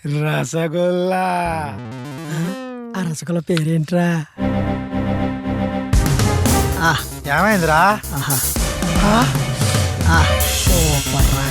రసగుల్లా. ఆ రసగుల్లా పేరేంట్రా? ఏమైందిరా? సూపర్ రా.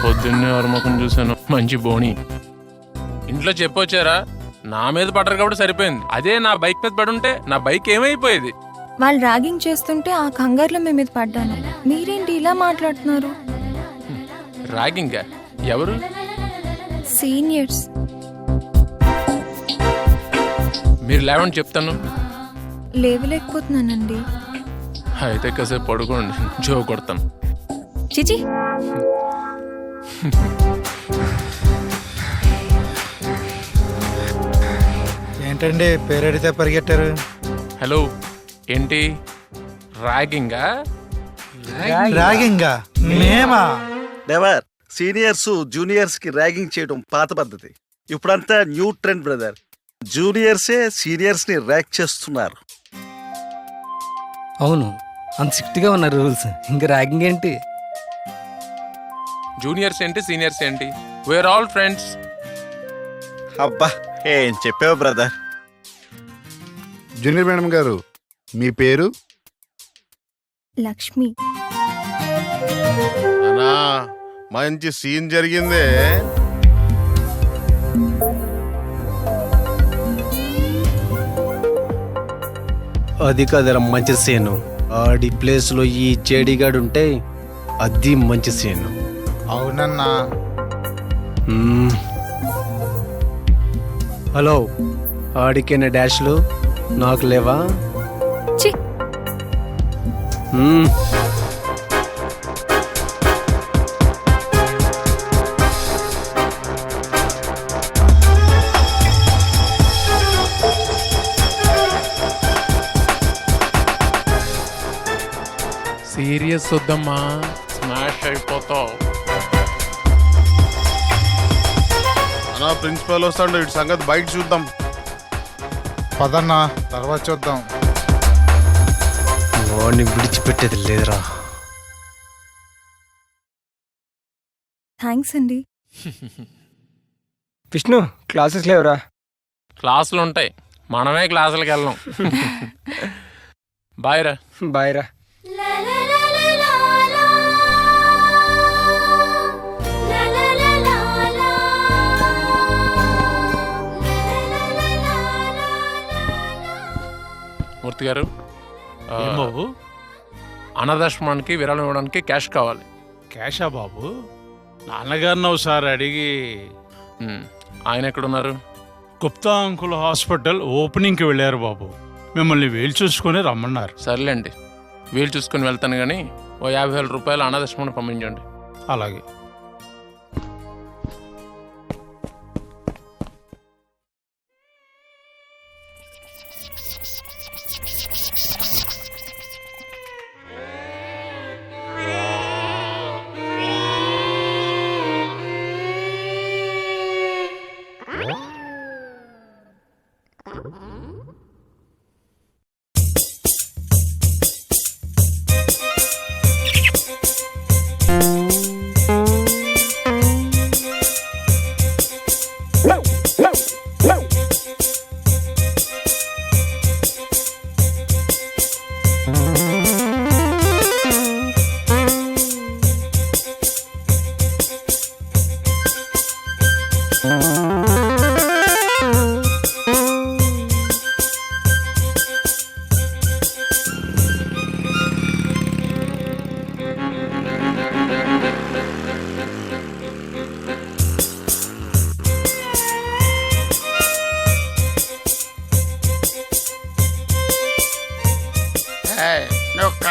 పొద్దున్నే ఎవరి చూసాను, మంచి బోణి. ఇంట్లో చెప్పొచ్చారా? నా మీద పడరు కాబట్టి సరిపోయింది. అదే నా బైక్ మీద పడుంటే నా బైక్ ఏమైపోయేది? వాళ్ళు ర్యాగింగ్ చేస్తుంటే ఆ కంగారులో మేము మీద పడ్డాను. మీరేంటి ఇలా మాట్లాడుతున్నారు? ర్యాగింగ్? ఎవరు? సీనియర్స్. మీరు లేవండి చెప్తాను. లేవలేకపోతున్నానండి. అయితే కాసేపు పడుకోండి, జో కొడతాను. చిచి, ఏంటండి పేరెడితే పరిగెట్టారు? హలో, ఏంటి ర్యాగింగా? ర్యాగింగా? మేమా? నెవర్. సీనియర్స్ జూనియర్స్ కి ర్యాగింగ్ చేయడం పాత పద్ధతి. ఇప్పుడంతా న్యూ ట్రెండ్ బ్రదర్. జూనియర్సే సీనియర్స్ ని ర్యాక్ చేస్తున్నారు. అవును, అంత స్ట్రిక్ట్ గా ఉన్న రూల్స్. ఇంకా ర్యాగింగ్ ఏంటి? జూనియర్స్ ఏంటి, సీనియర్స్ ఏంటి? Where all friends. అబ్బా, ఏం చెప్పావు బ్రదర్. జూనియర్ మేడం గారు, మీ పేరు? లక్ష్మి. అన్నా, మంచి సీన్ జరిగిందే. అది కదరా మంచి సీను. ఆడి ప్లేస్ లో ఈ జేడీగాడు ఉంటే అది మంచి సీను. అవునన్నా. హలో, ఆడికైనా డాష్లు నాకు లేవా? చి, సీరియస్ వద్దమ్మా, స్మాష్ అయిపోతావు. అన్నా, ప్రిన్సిపల్ వస్తాడు, ఇటు సంగతి బయట చూద్దాం. పదన్నా, తర్వాత చూద్దాం. వాడిని విడిచిపెట్టేది లేదురా. థ్యాంక్స్ అండి. విష్ణు, క్లాసెస్ లేవురా? క్లాసులు ఉంటాయి, మనమే క్లాసులకు వెళ్ళాం. బాయ్ రా. బాయ్ రా. మూర్తి గారు, అనాథాశ్రమానికి విరాళం ఇవ్వడానికి క్యాష్ కావాలి. క్యాషా బాబు? నాన్నగారిని ఒకసారి అడిగి. ఆయన ఎక్కడున్నారు? గుప్తా అంకుల్ హాస్పిటల్ ఓపెనింగ్కి వెళ్ళారు బాబు. మిమ్మల్ని వీలు చూసుకొని రమ్మన్నారు. సర్లేండి, వీలు చూసుకొని వెళ్తాను, కానీ ఓ 50,000 రూపాయలు అనాథాశ్రమానికి పంపించండి. అలాగే.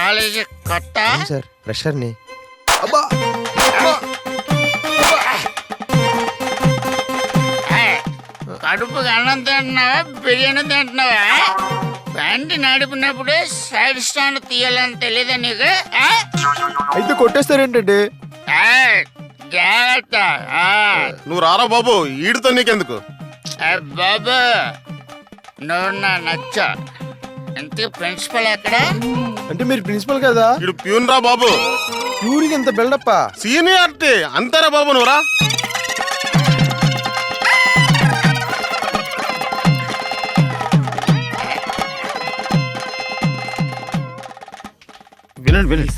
కాలేజీ కొత్త సార్ ప్రెషర్ని ఏయ్, కడుపుకి అన్నం తింటున్నావా బిర్యానీ తింటున్నావా బండి నడిపినప్పుడే సైడ్ స్టాండ్ తీయాలని తెలీదా నీకు ఆ? అయితే కొట్టేస్తారేంటండి? ఏయ్, జాగ్రత్త ఆ. నువ్వు రారా బాబు, ఈడితో నీకెందుకు? ఏయ్, బాబు నువ్వు నా నచ్చా ఇంతకీ ప్రిన్సిపల్ ఎక్కడ అంటే మీరు ప్రిన్సిపల్ కదా? ఈడు ప్యూన్ రా బాబు. ఊరికి ఎంత బిల్డప్పా? సీనియారిటీ అంతేరా బాబు, నువ్వురా. వినండి వినండి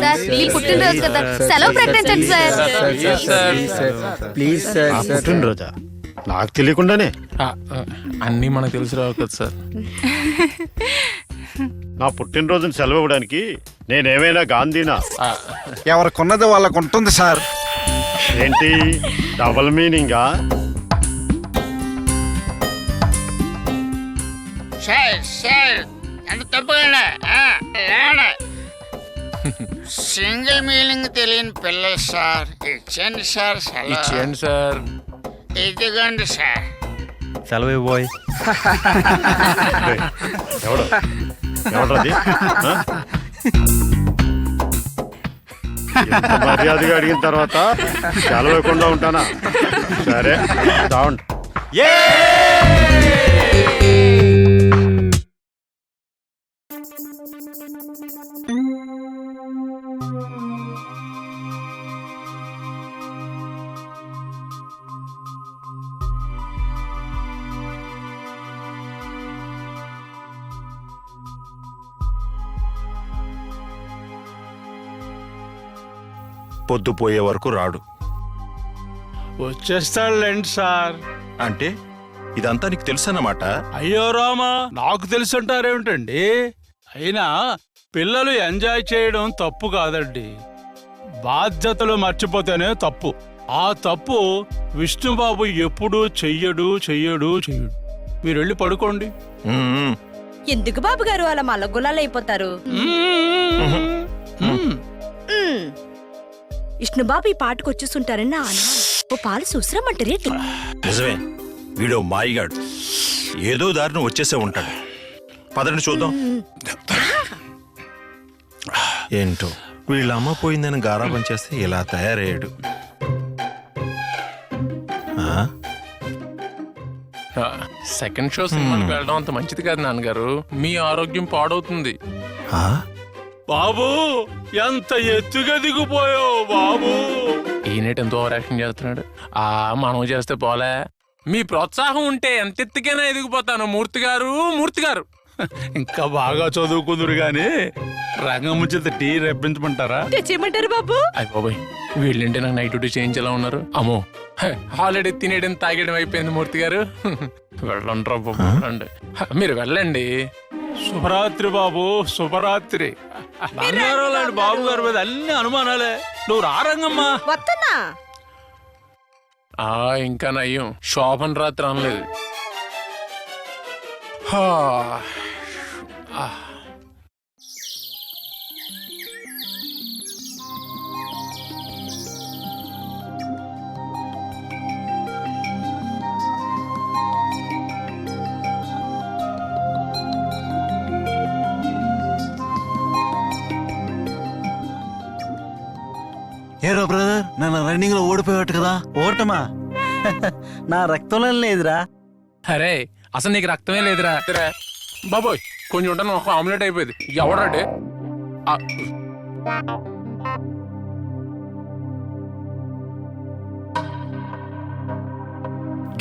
సార్ మీ పుట్టినరోజు కదా సెలవు ప్రకటించండి సార్ ప్లీజ్ నా పుట్టినరోజా? నాకు తెలియకుండానే అన్నీ మనకు తెలిసి రావు కదా సార్. నా పుట్టినరోజుని సెలవు ఇవ్వడానికి నేనేమైనా గాంధీనా? ఎవరికొన్నది వాళ్ళకు ఉంటుంది సార్. ఏంటి డబల్ మీనింగా? సార్ సార్ అంత తప్పకుండా సింగిల్ మీనింగ్ తెలియని పిల్లలు సార్ ఇచ్చేయండి సార్ సెలవు ఇచ్చేయండి సార్. ఇదిగోండి సార్ సెలవు ఇవ్వబోయ్. ఎవడు ఎవడది? ఎంత మర్యాదగా అడిగిన తర్వాత సెలవు ఇవ్వకుండా ఉంటానా? సరే చావండి. పొద్దుపోయే వరకు రాడు వచ్చేస్తాడులేండి సార్. అంటే ఇదంతా నీకు తెలుసన్నమాట. అయ్యో రామా, నాకు తెలుసుంటారేమిటండి? అయినా పిల్లలు ఎంజాయ్ చేయడం తప్పు కాదండి, బాధ్యతలు మర్చిపోతేనే తప్పు. ఆ తప్పు విష్ణుబాబు ఎప్పుడూ చెయ్యడు చెయ్యడు చెయ్యడు. మీరు వెళ్ళి పడుకోండి. ఉమ్, ఎందుకు బాబు గారు అలా మల్లగులాలు అయిపోతారు? విష్ణుబాబు ఈ పాటకు వచ్చేస్తుంటారని నా అనుమానం. ఓ పాలు చూసిరమ్మంటారేంటి? నిజమే, వీడో మాయిగాడు, ఏదో దారిని వచ్చేసే ఉంటాడు. పదండి చూద్దాం. ఏంటో వీళ్ళ అమ్మ పోయిందని గారాబం చేస్తే ఇలా తయారయ్యాడు. సెకండ్ షో సినిమాకి వెళ్ళడం అంత మంచిది కాదు నాన్నగారు, మీ ఆరోగ్యం పాడవుతుంది. బాబు ఎంత ఎత్తుగా దిగిపోయావు బాబు. ఈనేటి ఎంతో ఓవర్ యాక్షన్ చేస్తున్నాడు. మనం చేస్తే పోలే, మీ ప్రోత్సాహం ఉంటే ఎంత ఎత్తుకైనా ఎదిగిపోతాను. మూర్తి గారు మూర్తి గారు ఇంకా బాగా చదువుకుందరు గాని రంగం చేత టీ రెప్పించమంటారా? తెచ్చేయమంటారు బాబు. అయ్య బాబాయ్, వీళ్ళంటే నాకు నైట్ డ్యూటీ చేయించేలా ఉన్నారు. అమ్మో, హాలిడే తినేయడం తాగడం అయిపోయింది. మూర్తి గారు వెళ్ళండి రా బాబు, వెళ్ళండి. మీరు వెళ్ళండి. శుభరాత్రి బాబు, శుభరాత్రి. బంగారం లాంటి బాబు గారి మీద అన్ని అనుమానాలే. నువ్వు రారంగమ్మా. వస్తున్నా. ఇంకా నయ్యం, శోభన్ రాత్రి అనలేదు. ఏరో బ్రదర్, నన్ను రన్నింగ్ లో ఓడిపోయాడు కదా. ఓటమా? నా రక్తంలో లేదురా. అరే అసలు నీకు రక్తమే లేదురా. బాబోయ్, కొంచెం ఉంటాను, ఒక ఆమ్లెట్ అయిపోయింది. ఎవడంటే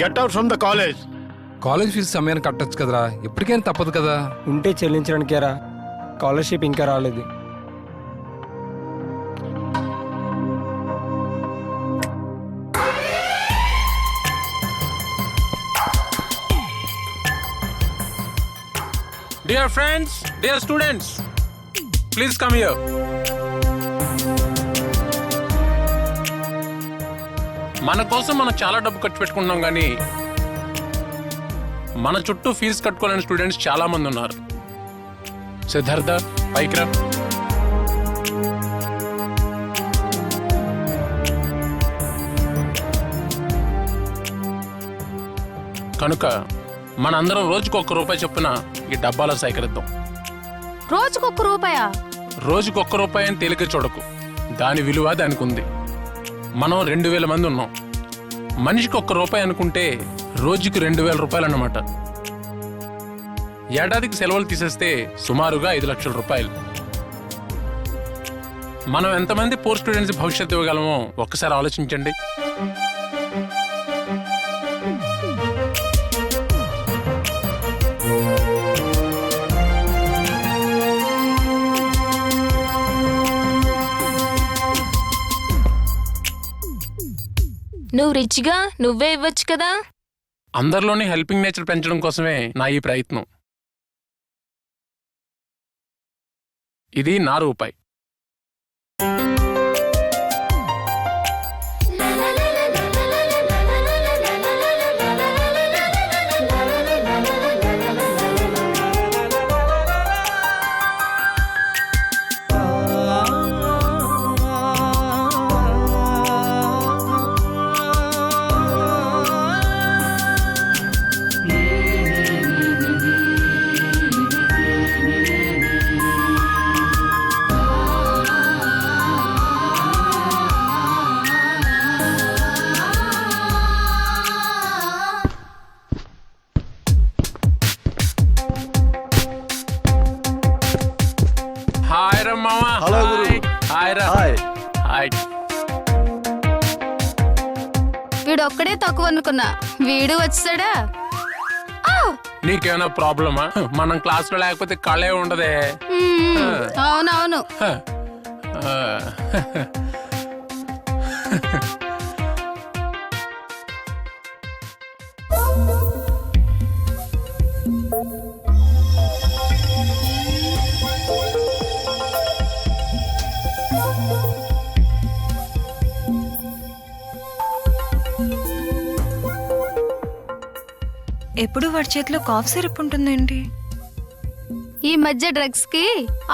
get out from the college. College fee సమయాన్ని కట్టొచ్చు కదరా, ఎప్పటికైనా తప్పదు కదా. ఉంటే చెల్లించడానికేరా, స్కాలర్షిప్ ఇంకా రాలేదు. Dear friends, dear students, please come here. మన కోసం మనం చాలా డబ్బు ఖర్చు పెట్టుకుంటున్నాం, కానీ మన చుట్టూ ఫీజు కట్టుకోలేని స్టూడెంట్స్ చాలా మంది ఉన్నారు. సిద్ధార్థ పైకి రా. కనుక మనందరం రోజుకు ₹1 చొప్పున ఈ డబ్బాలో సేకరిద్దాం. రోజుకొక్క రూపాయా? రోజుకు ₹1 అని తేలిక చూడకు, దాని విలువ దానికి ఉంది. మనం 2000 మంది ఉన్నాం. మనిషికి ₹1 అనుకుంటే రోజుకి ₹2000 అన్నమాట. ఏడాదికి సెలవులు తీసేస్తే సుమారుగా ₹5 లక్షలు. మనం ఎంతమంది పూర్ స్టూడెంట్స్ భవిష్యత్తు ఇవ్వగలమో ఒక్కసారి ఆలోచించండి. నువ్వు రిచ్గా నువ్వే ఇవ్వచ్చు కదా. అందరిలోని హెల్పింగ్ నేచర్ పెంచడం కోసమే నా ఈ ప్రయత్నం. ఇది నా ₹1. హాయ్ రా మామా. హలో గురు. హాయ్ రా. హాయ్. హాయ్. వీడొక్కడే తక్కువ అనుకున్నా, వీడు వచ్చాడా? నీకేమైనా ప్రాబ్లమా? మనం క్లాస్ లో లేకపోతే కళే ఉండదే. అవునవును. ఎప్పుడు వాడి చేతిలో కాఫ్ సిరప్ ఉంటుందేంటి? ఈ మధ్య డ్రగ్స్ కి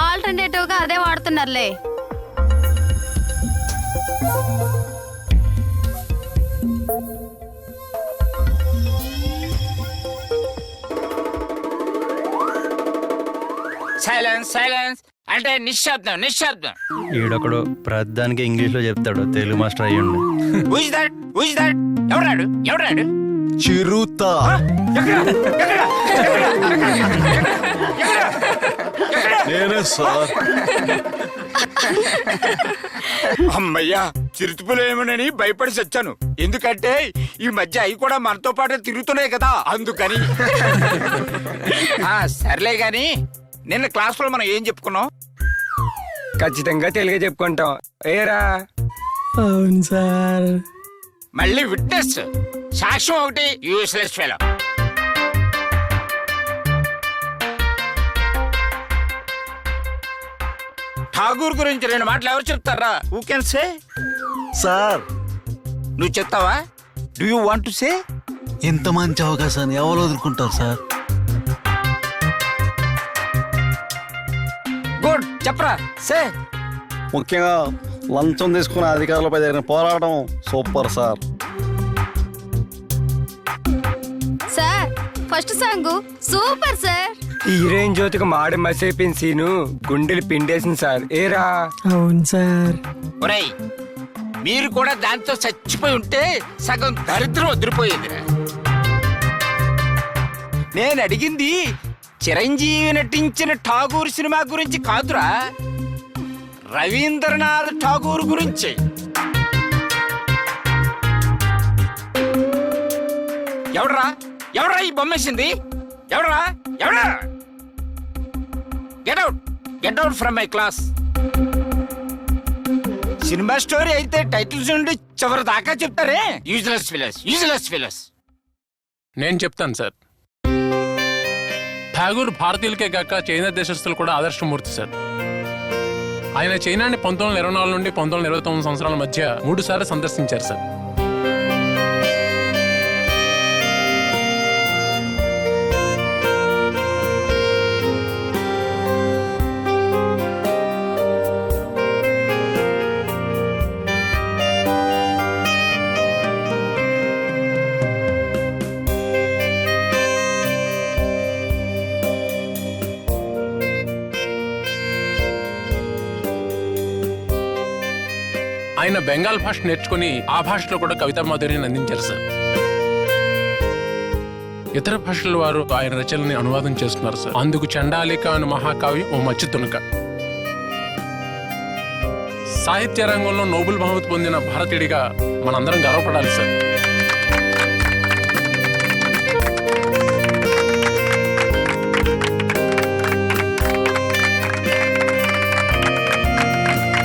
ఆల్టర్నేటివ్ గా అదే వాడుతున్నారులే. సైలెన్స్ సైలెన్స్ అంటే నిశ్శబ్దం నిశ్శబ్దం. ఈడొకడు ప్రధానికి ఇంగ్లీష్ లో చెప్తాడు, తెలుగు మాస్టర్ అయ్యండి. Who's that who's that? ఎవరాడు ఎవరాడు? చిరుత. నేనే సార్. అమ్మయ్యా, చిరుతుపులేమోనని భయపడి చచ్చాను. ఎందుకంటే ఈ మధ్య అవి కూడా మనతో పాటు తిరుగుతున్నాయి కదా, అందుకని. సర్లే గాని నిన్న క్లాస్ లో మనం ఏం చెప్పుకున్నాం? ఖచ్చితంగా తెలుగే చెప్పుకుంటాం. ఏరా? అవును సార్. మళ్ళీ విట్నెస్ సాక్ష్యం ఒకటి. Useless fellow. ఠాగూర్ గురించి 2 మాటలు ఎవరు చెప్తారా? Who can say? సార్ నువ్వు చెప్తావా? Do you want to say? ఇంత మంచి అవకాశాన్ని ఎవరు వదులుకుంటారు సార్? గుడ్, చెప్పరా సే. ముఖ్యంగా లంచం తీసుకున్న అధికారులపై జరిగిన పోరాటం super sir. Sir first song super sir. Heroine జ్యోతికి మాడి మసైపోయిన సీను గుండెలు పిండేసింది సార్. ఏరా? అవును సార్. ఒరేయ్, మీరు కూడా దాంతో చచ్చిపోయి ఉంటే సగం దరిద్రం వదిలిపోయేది. నేను అడిగింది చిరంజీవి నటించిన ఠాగూర్ సినిమా గురించి కాదురా, రవీంద్రనాథ్ ఠాగూర్ గురించి. ఎవడరా ఎవడరా ఈ బొమ్మేసింది? ఎవడరా ఎవడా? Get out from my class. Cinema story అయితే టైటిల్స్ నుండి చివరి దాకా చెప్తారే. Useless ఫిలస్, useless ఫిలస్. నేను చెప్తాను సార్. ఠాగూర్ భారతీయులకే కాక చైనా దేశస్తులు కూడా ఆదర్శమూర్తి సార్. ఆయన చైనాని 1924 నుండి 1929 సంవత్సరాల మధ్య 3 సార్లు సందర్శించారు సార్. ఆయన బెంగాల్ భాష నేర్చుకుని ఆ భాషలో కూడా కవితా మాధుర్యాన్ని అందించారు సార్. ఇతర భాషల వారు ఆయన రచనల్ని అనువాదం చేస్తున్నారు సార్. అందుకు చండాలిక అను మహాకావ్యం ఓ మచ్చి తునక. సాహిత్య రంగంలో నోబెల్ బహుమతి పొందిన భారతీయుడిగా మనందరం గర్వపడాలి సార్.